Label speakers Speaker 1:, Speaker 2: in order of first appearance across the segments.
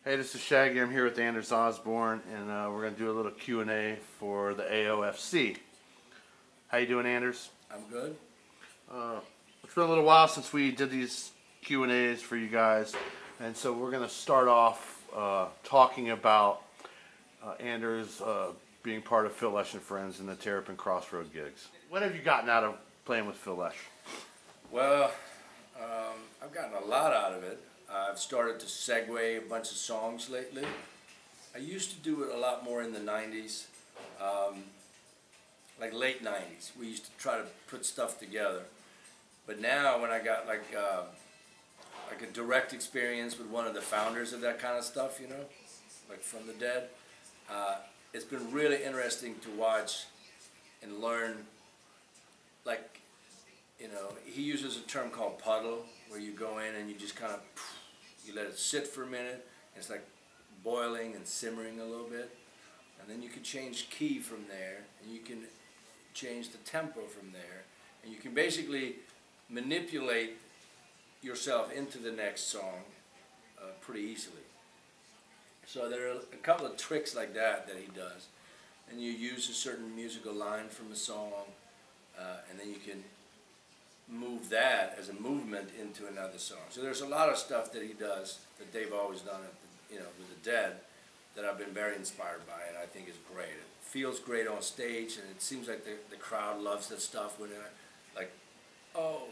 Speaker 1: Hey, this is Shaggy. I'm here with Anders Osborne, and we're going to do a little Q&A for the Aofc. How you doing, Anders?
Speaker 2: I'm good.
Speaker 1: It's been a little while since we did these Q&As for you guys, and so we're going to start off talking about Anders being part of Phil Lesh and Friends and the Terrapin Crossroad gigs. What have you gotten out of playing with Phil Lesh?
Speaker 2: Well, I've gotten a lot out of it. I've started to segue a bunch of songs lately. I used to do it a lot more in the 90s, like late 90s. We used to try to put stuff together. But now when I got like a direct experience with one of the founders of that kind of stuff, you know, like From the Dead, it's been really interesting to watch and learn. Like, you know, he uses a term called puddle, where you go in and you just kind of, you let it sit for a minute. It's like boiling and simmering a little bit. And then you can change key from there, and you can change the tempo from there. And you can basically manipulate yourself into the next song pretty easily. So there are a couple of tricks like that he does. And you use a certain musical line from a song, and then you can move that as a movement into another song. So there's a lot of stuff that he does that they've always done, with the Dead, that I've been very inspired by, and I think is great. It feels great on stage, and it seems like the crowd loves that stuff when they're like, oh,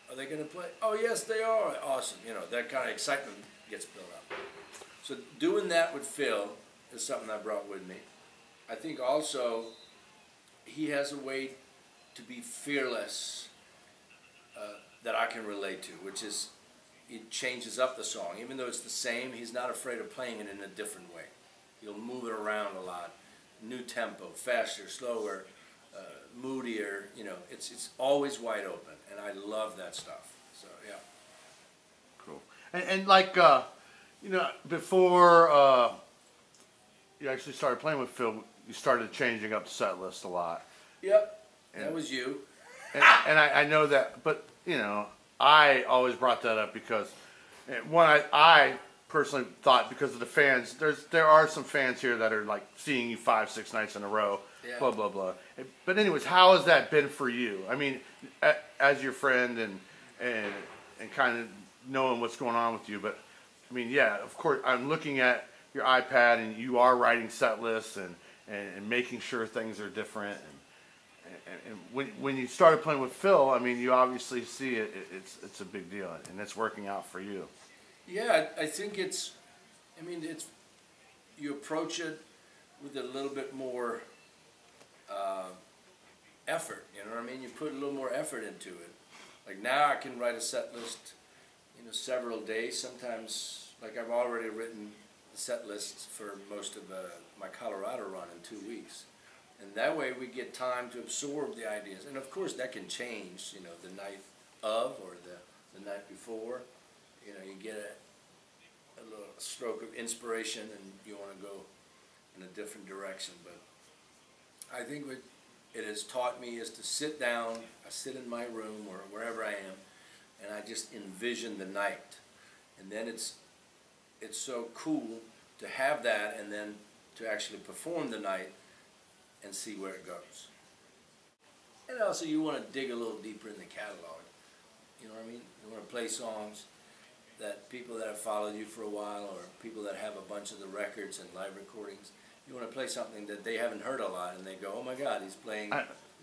Speaker 2: are they going to play? Oh, yes, they are. Awesome. You know, that kind of excitement gets built up. So doing that with Phil is something I brought with me. I think also he has a way to be fearless that I can relate to, which is it changes up the song. Even though it's the same, he's not afraid of playing it in a different way. He'll move it around a lot. New tempo, faster, slower, moodier. You know, it's always wide open, and I love that stuff. So yeah.
Speaker 1: Cool. And like, you know, before you actually started playing with Phil, you started changing up the set list a lot.
Speaker 2: Yep, that was you.
Speaker 1: And I know that, but you know, I always brought that up because, one, I personally thought because of the fans, there are some fans here that are like seeing you 5-6 nights in a row, yeah. Blah blah blah. But anyways, how has that been for you? I mean, as your friend and kind of knowing what's going on with you. But I mean, yeah, of course, I'm looking at your iPad and you are writing set lists and making sure things are different. And when you started playing with Phil, I mean, you obviously see it's a big deal, and it's working out for you.
Speaker 2: Yeah, I think you approach it with a little bit more effort, you know what I mean? You put a little more effort into it. Like now I can write a set list, you know, several days. Sometimes, like I've already written the set lists for most of my Colorado run in 2 weeks. And that way we get time to absorb the ideas. And of course that can change, you know, the night of or the night before. You know, you get a little stroke of inspiration and you want to go in a different direction. But I think what it has taught me is to sit down, I sit in my room or wherever I am, and I just envision the night. And then it's so cool to have that and then to actually perform the night and see where it goes. And also you want to dig a little deeper in the catalog. You know what I mean? You want to play songs that people that have followed you for a while or people that have a bunch of the records and live recordings, you want to play something that they haven't heard a lot and they go, oh my God, he's playing.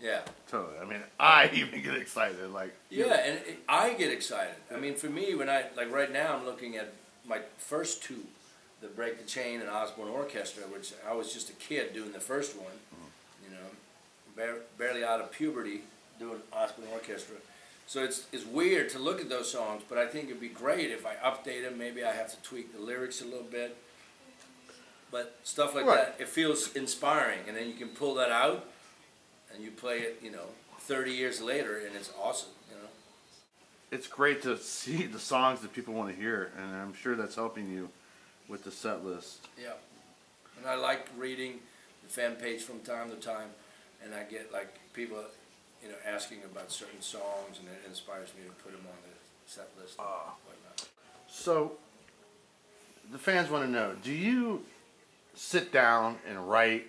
Speaker 2: Yeah.
Speaker 1: Totally. I mean, I even get excited. Like.
Speaker 2: Yeah, and I get excited. I mean, for me, when like right now I'm looking at my first two, the Break the Chain and Osborne Orchestra, which I was just a kid doing the first one. You know, barely out of puberty doing Osborne Orchestra. So it's weird to look at those songs, but I think it'd be great if I update them. Maybe I have to tweak the lyrics a little bit. But stuff like that, it feels inspiring. And then you can pull that out and you play it, you know, 30 years later and it's awesome, you know.
Speaker 1: It's great to see the songs that people want to hear, and I'm sure that's helping you with the set list.
Speaker 2: Yeah. And I like reading the fan page from time to time, and I get like people, you know, asking about certain songs, and it inspires me to put them on the set list and whatnot.
Speaker 1: So the fans want to know, do you sit down and write,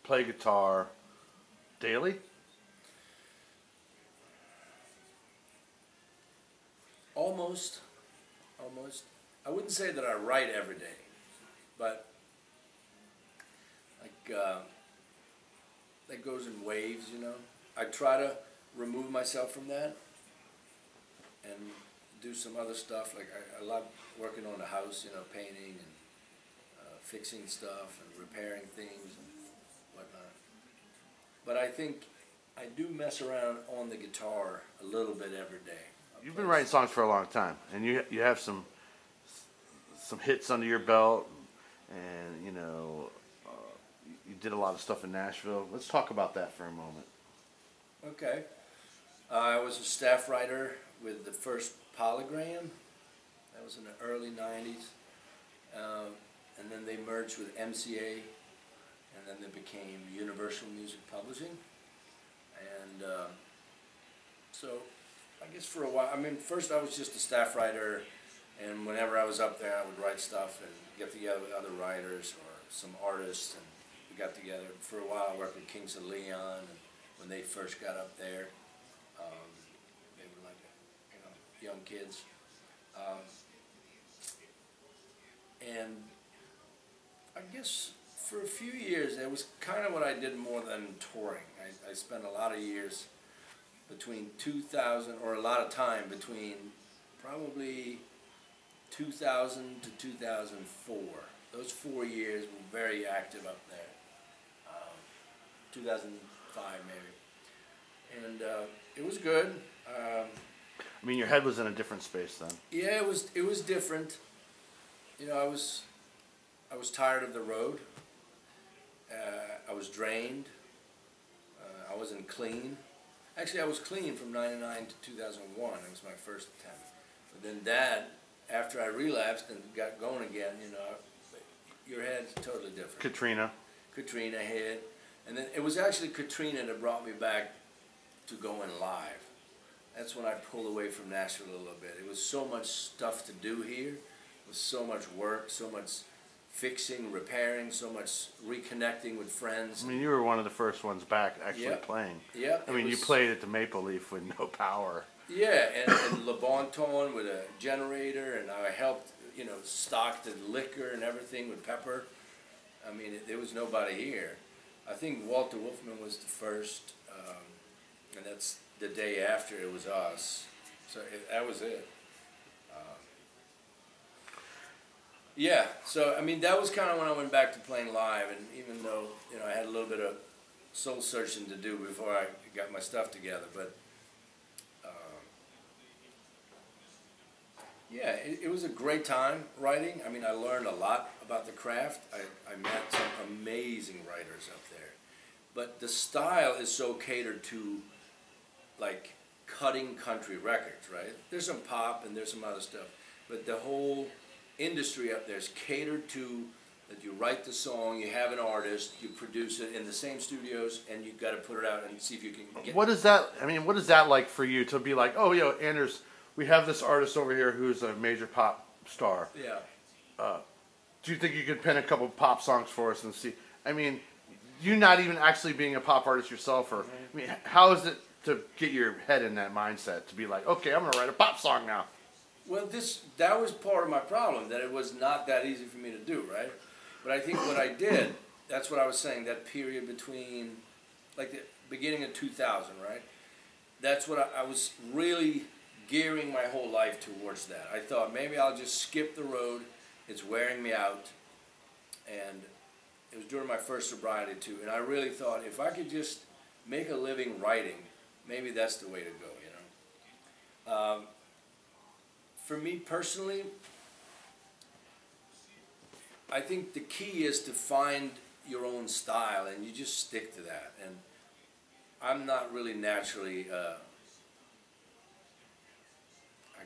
Speaker 1: play guitar daily?
Speaker 2: Almost. I wouldn't say that I write every day, but like that goes in waves, you know. I try to remove myself from that and do some other stuff. Like I love working on the house, you know, painting and fixing stuff and repairing things and whatnot. But I think I do mess around on the guitar a little bit every day.
Speaker 1: You've been writing songs for a long time, and you have some hits under your belt, and you know you did a lot of stuff in Nashville. Let's talk about that for a moment.
Speaker 2: Okay, I was a staff writer with the first Polygram. That was in the early '90s, and then they merged with MCA, and then they became Universal Music Publishing, and so. I guess for a while, I mean, first I was just a staff writer, and whenever I was up there, I would write stuff and get together with other writers or some artists, and we got together. For a while, I worked with Kings of Leon, and when they first got up there, they were like, you know, young kids. And I guess for a few years, that was kind of what I did more than touring. I spent a lot of years between 2000, or a lot of time between probably 2000 to 2004. Those 4 years were very active up there. 2005 maybe. And it was good.
Speaker 1: I mean, your head was in a different space then.
Speaker 2: Yeah, it was different. You know, I was tired of the road. I was drained. I wasn't clean. Actually, I was clean from '99 to 2001. It was my first attempt. But then that, after I relapsed and got going again, you know, your head's totally different. Katrina hit. And then it was actually Katrina that brought me back to going live. That's when I pulled away from Nashville a little bit. It was so much stuff to do here. It was so much work, so much fixing, repairing, so much reconnecting with friends.
Speaker 1: I mean, you were one of the first ones back actually playing.
Speaker 2: Yeah.
Speaker 1: I mean, you played at the Maple Leaf with no power.
Speaker 2: Yeah, and Le Bon Ton with a generator, and I helped, you know, stock the liquor and everything with Pepper. I mean, there was nobody here. I think Walter Wolfman was the first, and that's the day after it was us. So that was it. Yeah, so I mean that was kind of when I went back to playing live, and even though, you know, I had a little bit of soul searching to do before I got my stuff together, but yeah, it was a great time writing. I mean, I learned a lot about the craft. I met some amazing writers up there, but the style is so catered to like cutting country records, right? There's some pop and there's some other stuff, but the whole industry up there is catered to that. You write the song, you have an artist, you produce it in the same studios, and you've got to put it out and see if you can get.
Speaker 1: What is that? I mean, what is that like for you to be like, oh, yo, Anders, we have this artist over here who's a major pop star.
Speaker 2: Yeah.
Speaker 1: Do you think you could pen a couple pop songs for us and see? I mean, you not even actually being a pop artist yourself, or I mean, how is it to get your head in that mindset to be like, okay, I'm gonna write a pop song now?
Speaker 2: Well, that was part of my problem, that it was not that easy for me to do, right? But I think what I did, that's what I was saying, that period between, like the beginning of 2000, right? That's what I was really gearing my whole life towards that. I thought maybe I'll just skip the road. It's wearing me out. And it was during my first sobriety too. And I really thought if I could just make a living writing, maybe that's the way to go, you know? For me personally, I think the key is to find your own style, and you just stick to that. And I'm not really naturally, I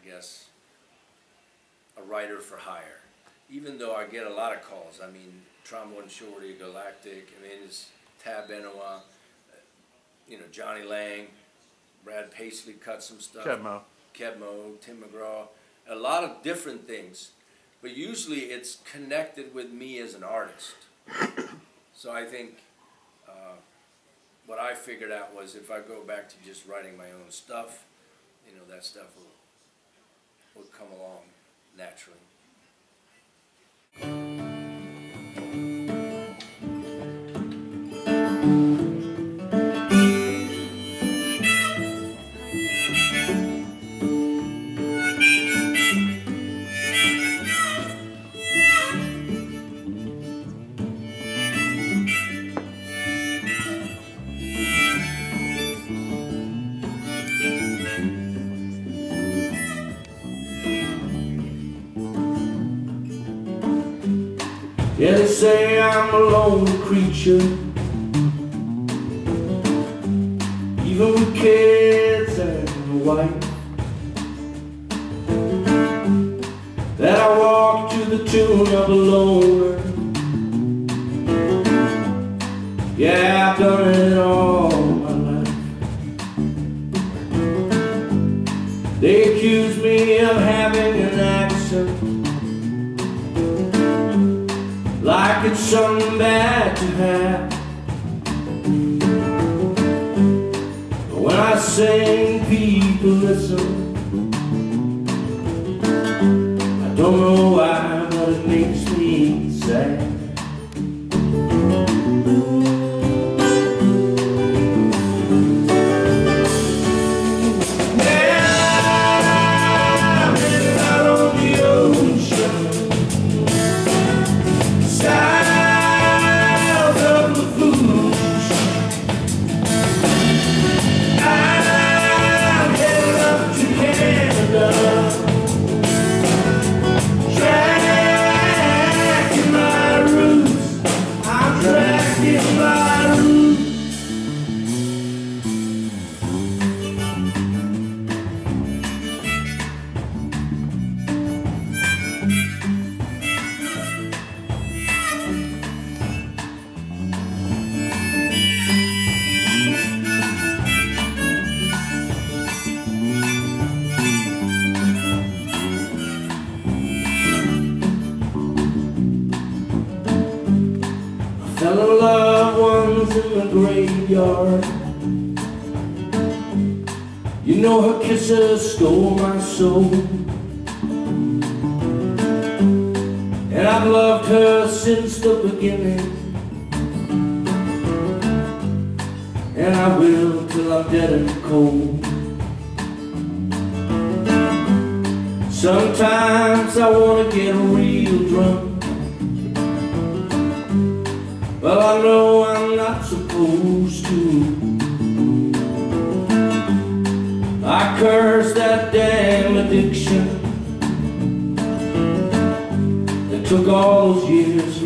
Speaker 2: guess, a writer for hire. Even though I get a lot of calls. I mean, Trombone Shorty, Galactic, I mean, it's Tab Benoit, you know, Johnny Lang, Brad Paisley cut some stuff.
Speaker 1: Kebmo,
Speaker 2: Tim McGraw, a lot of different things. but usually it's connected with me as an artist. So I think what I figured out was if I go back to just writing my own stuff, you know, that stuff will come along naturally.
Speaker 3: Yeah, they say I'm a lonely creature, even with kids and a wife, that I walk to the tune of a loner. Yeah, I've done it all my life. They accuse me of having an accent, like it's something bad to have. But when I sing, people listen. I don't know why, but it makes me sad. Fell in love once in the graveyard. You know her kisses stole my soul, and I've loved her since the beginning, and I will till I'm dead and cold. Sometimes I wanna get real drunk, well, I know I'm not supposed to. I curse that damn addiction that took all those years